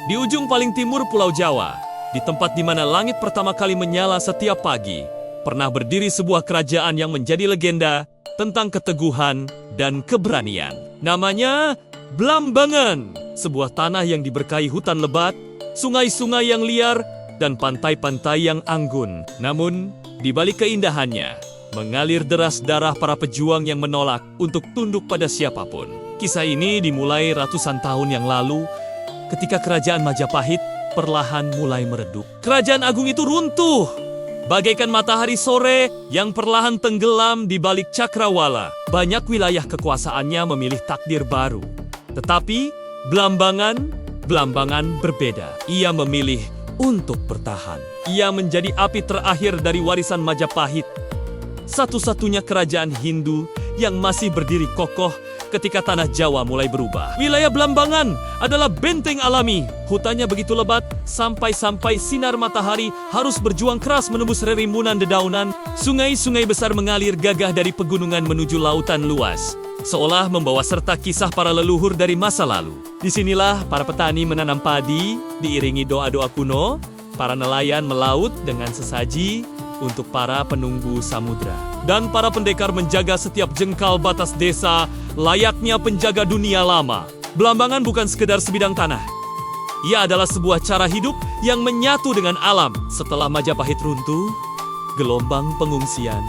Di ujung paling timur Pulau Jawa, di tempat di mana langit pertama kali menyala setiap pagi, pernah berdiri sebuah kerajaan yang menjadi legenda tentang keteguhan dan keberanian. Namanya Blambangan, sebuah tanah yang diberkahi hutan lebat, sungai-sungai yang liar, dan pantai-pantai yang anggun. Namun, di balik keindahannya, mengalir deras darah para pejuang yang menolak untuk tunduk pada siapapun. Kisah ini dimulai ratusan tahun yang lalu, ketika kerajaan Majapahit perlahan mulai meredup. Kerajaan agung itu runtuh, bagaikan matahari sore yang perlahan tenggelam di balik cakrawala. Banyak wilayah kekuasaannya memilih takdir baru. Tetapi, Blambangan berbeda. Ia memilih untuk bertahan. Ia menjadi api terakhir dari warisan Majapahit, satu-satunya kerajaan Hindu yang masih berdiri kokoh ketika tanah Jawa mulai berubah. Wilayah Blambangan adalah benteng alami. Hutannya begitu lebat, sampai-sampai sinar matahari harus berjuang keras menembus rerimbunan dedaunan. Sungai-sungai besar mengalir gagah dari pegunungan menuju lautan luas, seolah membawa serta kisah para leluhur dari masa lalu. Disinilah para petani menanam padi, diiringi doa-doa kuno. Para nelayan melaut dengan sesaji untuk para penunggu samudra. Dan para pendekar menjaga setiap jengkal batas desa, layaknya penjaga dunia lama. Blambangan bukan sekedar sebidang tanah. Ia adalah sebuah cara hidup yang menyatu dengan alam. Setelah Majapahit runtuh, gelombang pengungsian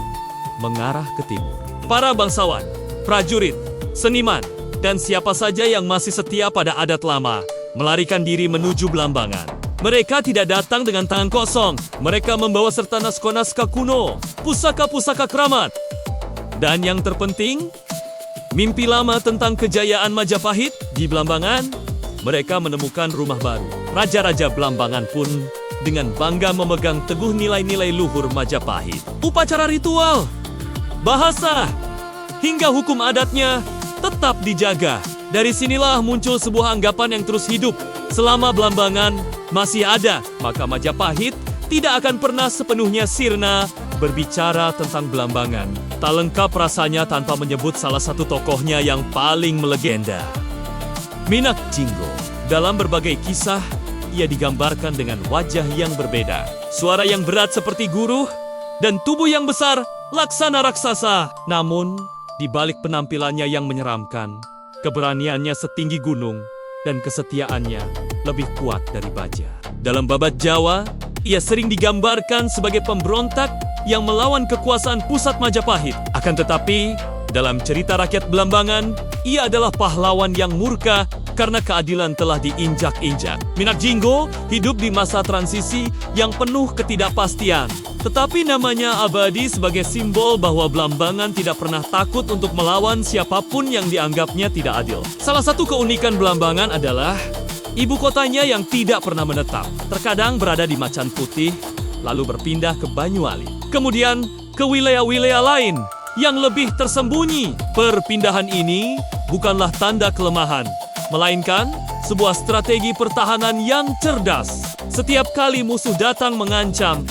mengarah ke timur. Para bangsawan, prajurit, seniman, dan siapa saja yang masih setia pada adat lama melarikan diri menuju Blambangan. Mereka tidak datang dengan tangan kosong. Mereka membawa serta naskah-naskah kuno, pusaka-pusaka keramat. Dan yang terpenting, mimpi lama tentang kejayaan Majapahit. Di Blambangan, mereka menemukan rumah baru. Raja-raja Blambangan pun dengan bangga memegang teguh nilai-nilai luhur Majapahit. Upacara ritual, bahasa, hingga hukum adatnya tetap dijaga. Dari sinilah muncul sebuah anggapan yang terus hidup. Selama Blambangan masih ada, maka Majapahit tidak akan pernah sepenuhnya sirna. Berbicara tentang Blambangan, tak lengkap rasanya tanpa menyebut salah satu tokohnya yang paling melegenda, Minak Jinggo. Dalam berbagai kisah, ia digambarkan dengan wajah yang berbeda, suara yang berat seperti guruh, dan tubuh yang besar laksana raksasa. Namun, di balik penampilannya yang menyeramkan, keberaniannya setinggi gunung, dan kesetiaannya lebih kuat dari baja. Dalam babat Jawa, ia sering digambarkan sebagai pemberontak yang melawan kekuasaan pusat Majapahit. Akan tetapi, dalam cerita rakyat Blambangan, ia adalah pahlawan yang murka karena keadilan telah diinjak-injak. Minak Jinggo hidup di masa transisi yang penuh ketidakpastian. Tetapi namanya abadi sebagai simbol bahwa Blambangan tidak pernah takut untuk melawan siapapun yang dianggapnya tidak adil. Salah satu keunikan Blambangan adalah ibu kotanya yang tidak pernah menetap. Terkadang berada di Macan Putih, lalu berpindah ke Banyualit, kemudian ke wilayah-wilayah lain yang lebih tersembunyi. Perpindahan ini bukanlah tanda kelemahan, melainkan sebuah strategi pertahanan yang cerdas. Setiap kali musuh datang mengancam,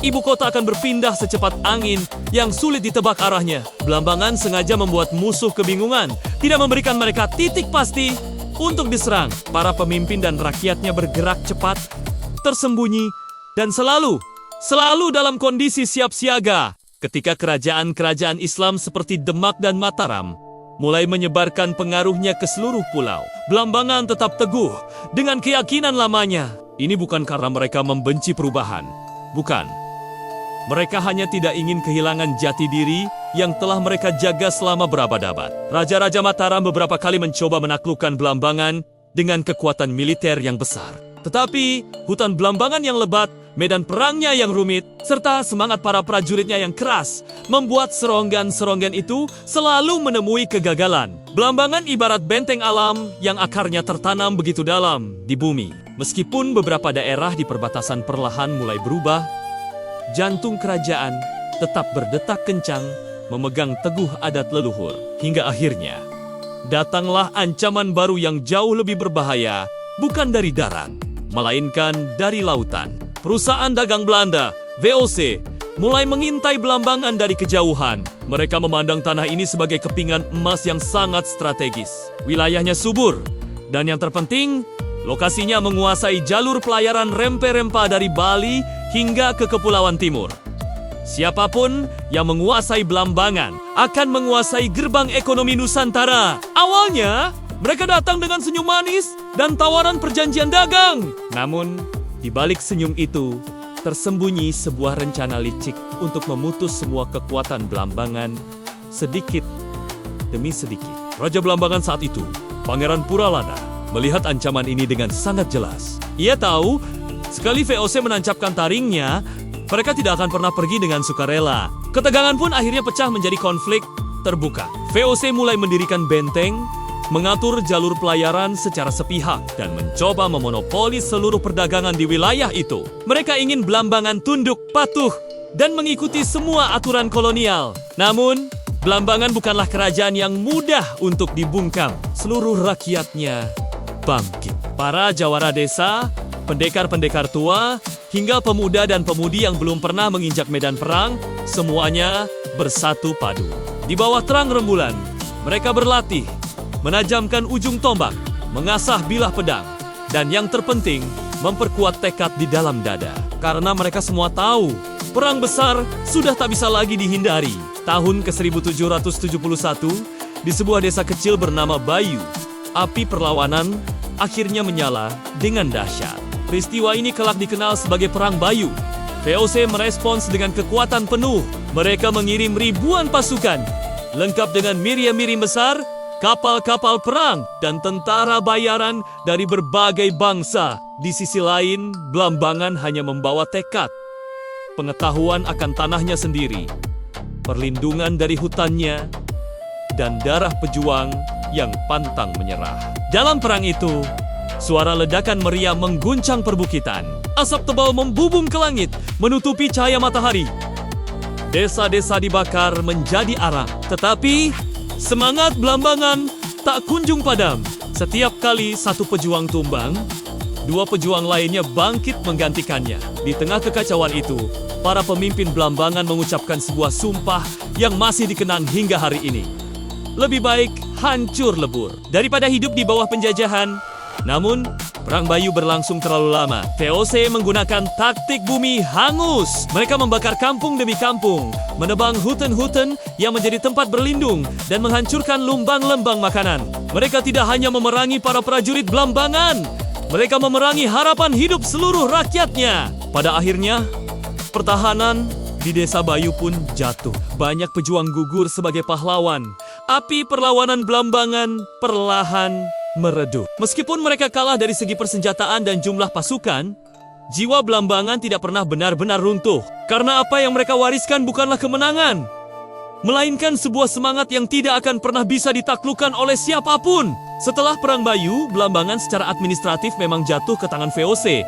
ibu kota akan berpindah secepat angin yang sulit ditebak arahnya. Blambangan sengaja membuat musuh kebingungan, tidak memberikan mereka titik pasti untuk diserang. Para pemimpin dan rakyatnya bergerak cepat, tersembunyi, dan selalu dalam kondisi siap siaga. Ketika kerajaan-kerajaan Islam seperti Demak dan Mataram mulai menyebarkan pengaruhnya ke seluruh pulau, Blambangan tetap teguh dengan keyakinan lamanya. Ini bukan karena mereka membenci perubahan. Bukan. Mereka hanya tidak ingin kehilangan jati diri yang telah mereka jaga selama berabad-abad. Raja-raja Mataram beberapa kali mencoba menaklukkan Blambangan dengan kekuatan militer yang besar. Tetapi, hutan Blambangan yang lebat, medan perangnya yang rumit, serta semangat para prajuritnya yang keras, membuat seronggan-seronggan itu selalu menemui kegagalan. Blambangan ibarat benteng alam yang akarnya tertanam begitu dalam di bumi. Meskipun beberapa daerah di perbatasan perlahan mulai berubah, jantung kerajaan tetap berdetak kencang, memegang teguh adat leluhur. Hingga akhirnya, datanglah ancaman baru yang jauh lebih berbahaya, bukan dari darat, melainkan dari lautan. Perusahaan dagang Belanda, VOC, mulai mengintai Blambangan dari kejauhan. Mereka memandang tanah ini sebagai kepingan emas yang sangat strategis. Wilayahnya subur, dan yang terpenting, Lokasinya menguasai jalur pelayaran rempe-rempa dari Bali hingga ke Kepulauan Timur. Siapapun yang menguasai Blambangan akan menguasai gerbang ekonomi Nusantara. Awalnya, mereka datang dengan senyum manis dan tawaran perjanjian dagang. Namun, di balik senyum itu, tersembunyi sebuah rencana licik untuk memutus semua kekuatan Blambangan sedikit demi sedikit. Raja Blambangan saat itu, Pangeran Puralada, melihat ancaman ini dengan sangat jelas. Ia tahu, sekali VOC menancapkan taringnya, mereka tidak akan pernah pergi dengan sukarela. Ketegangan pun akhirnya pecah menjadi konflik terbuka. VOC mulai mendirikan benteng, mengatur jalur pelayaran secara sepihak, dan mencoba memonopoli seluruh perdagangan di wilayah itu. Mereka ingin Blambangan tunduk, patuh, dan mengikuti semua aturan kolonial. Namun, Blambangan bukanlah kerajaan yang mudah untuk dibungkam. Seluruh rakyatnya bangkit. Para jawara desa, pendekar-pendekar tua, hingga pemuda dan pemudi yang belum pernah menginjak medan perang, semuanya bersatu padu. Di bawah terang rembulan, mereka berlatih, menajamkan ujung tombak, mengasah bilah pedang, dan yang terpenting, memperkuat tekad di dalam dada. Karena mereka semua tahu, perang besar sudah tak bisa lagi dihindari. Tahun ke-1771, di sebuah desa kecil bernama Bayu, api perlawanan akhirnya menyala dengan dahsyat. Peristiwa ini kelak dikenal sebagai Perang Bayu. VOC merespons dengan kekuatan penuh. Mereka mengirim ribuan pasukan, lengkap dengan meriam-meriam besar, kapal-kapal perang, dan tentara bayaran dari berbagai bangsa. Di sisi lain, Blambangan hanya membawa tekad, pengetahuan akan tanahnya sendiri, perlindungan dari hutannya, dan darah pejuang yang pantang menyerah. Dalam perang itu, suara ledakan meriam mengguncang perbukitan. Asap tebal membubung ke langit, menutupi cahaya matahari. Desa-desa dibakar menjadi arang. Tetapi, semangat Blambangan tak kunjung padam. Setiap kali satu pejuang tumbang, dua pejuang lainnya bangkit menggantikannya. Di tengah kekacauan itu, para pemimpin Blambangan mengucapkan sebuah sumpah yang masih dikenang hingga hari ini. Lebih baik hancur lebur daripada hidup di bawah penjajahan. Namun, Perang Bayu berlangsung terlalu lama. VOC menggunakan taktik bumi hangus. Mereka membakar kampung demi kampung, menebang hutan-hutan yang menjadi tempat berlindung, dan menghancurkan lumbang-lembang makanan. Mereka tidak hanya memerangi para prajurit Blambangan, mereka memerangi harapan hidup seluruh rakyatnya. Pada akhirnya, pertahanan di desa Bayu pun jatuh. Banyak pejuang gugur sebagai pahlawan. Api perlawanan Blambangan perlahan meredup. Meskipun mereka kalah dari segi persenjataan dan jumlah pasukan, jiwa Blambangan tidak pernah benar-benar runtuh. Karena apa yang mereka wariskan bukanlah kemenangan, melainkan sebuah semangat yang tidak akan pernah bisa ditaklukkan oleh siapapun. Setelah Perang Bayu, Blambangan secara administratif memang jatuh ke tangan VOC.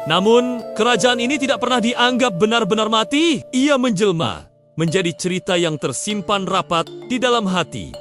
Namun, kerajaan ini tidak pernah dianggap benar-benar mati. Ia menjelma menjadi cerita yang tersimpan rapat di dalam hati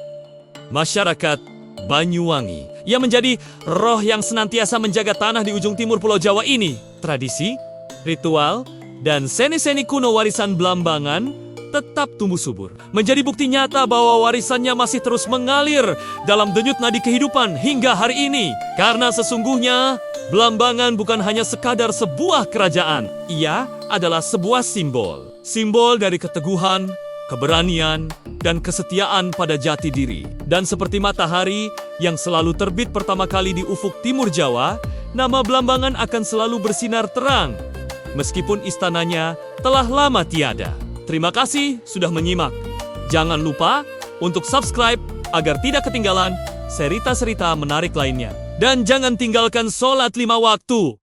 masyarakat Banyuwangi. Ia menjadi roh yang senantiasa menjaga tanah di ujung timur Pulau Jawa ini. Tradisi, ritual, dan seni-seni kuno warisan Blambangan tetap tumbuh subur. Menjadi bukti nyata bahwa warisannya masih terus mengalir dalam denyut nadi kehidupan hingga hari ini. Karena sesungguhnya, Blambangan bukan hanya sekadar sebuah kerajaan. Ia adalah sebuah simbol. Simbol dari keteguhan, keberanian, dan kesetiaan pada jati diri. Dan seperti matahari yang selalu terbit pertama kali di ufuk timur Jawa, nama Blambangan akan selalu bersinar terang, meskipun istananya telah lama tiada. Terima kasih sudah menyimak. Jangan lupa untuk subscribe agar tidak ketinggalan cerita-cerita menarik lainnya. Dan jangan tinggalkan sholat 5 waktu.